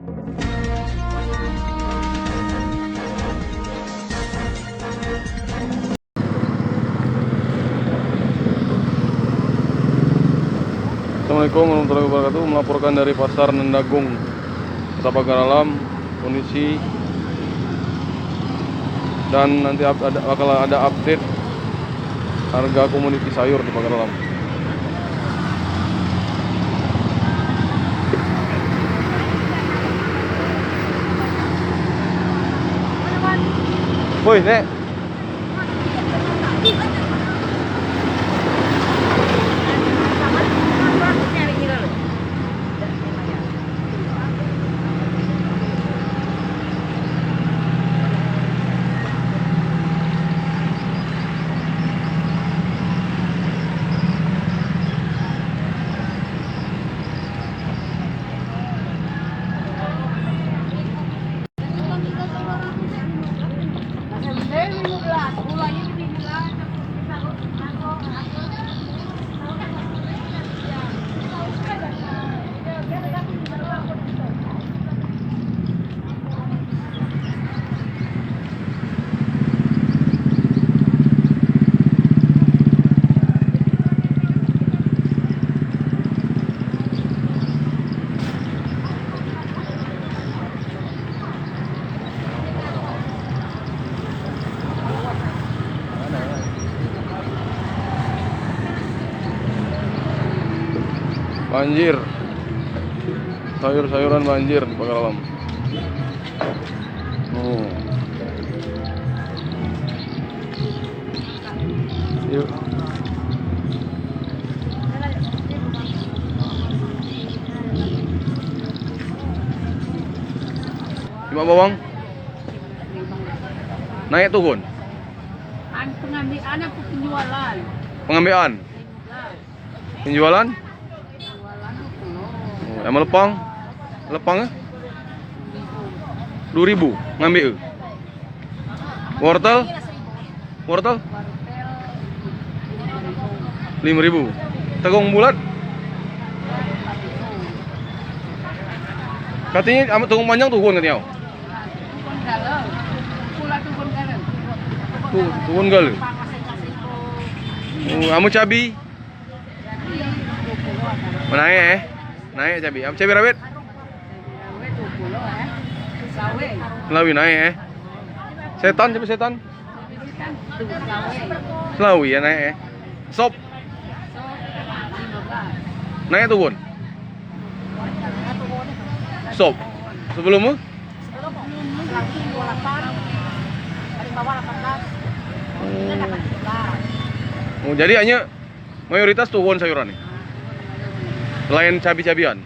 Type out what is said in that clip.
Assalamualaikum warahmatullahi wabarakatuh. Melaporkan dari Pasar Nendagung, Kota Pagar Alam, kondisi dan nanti bakal ada update harga komoditi sayur di Pagar Alam. Woi, Nek. Banjir, sayur-sayuran banjir di Pagar Alam. Yuk. Gimana bawang? Naik turun? Pengambilan apa penjualan? Pengambilan? Penjualan? Yang melepang? Lepang 2.000 ngambil. Wortel? Wortel? 5.000. Tegong bulat? Katanya amat tegong panjang turun katanya. Turun gal. Amu cabi? Naik naik cabi. Am cabi rawit? Selawi naik Setan cabi setan? Selawi ya naik Sop? Naik turun? Sop? Sebelumnya? Oh, jadi hanya mayoritas turun sayuran nih? Selain cabi-cabian?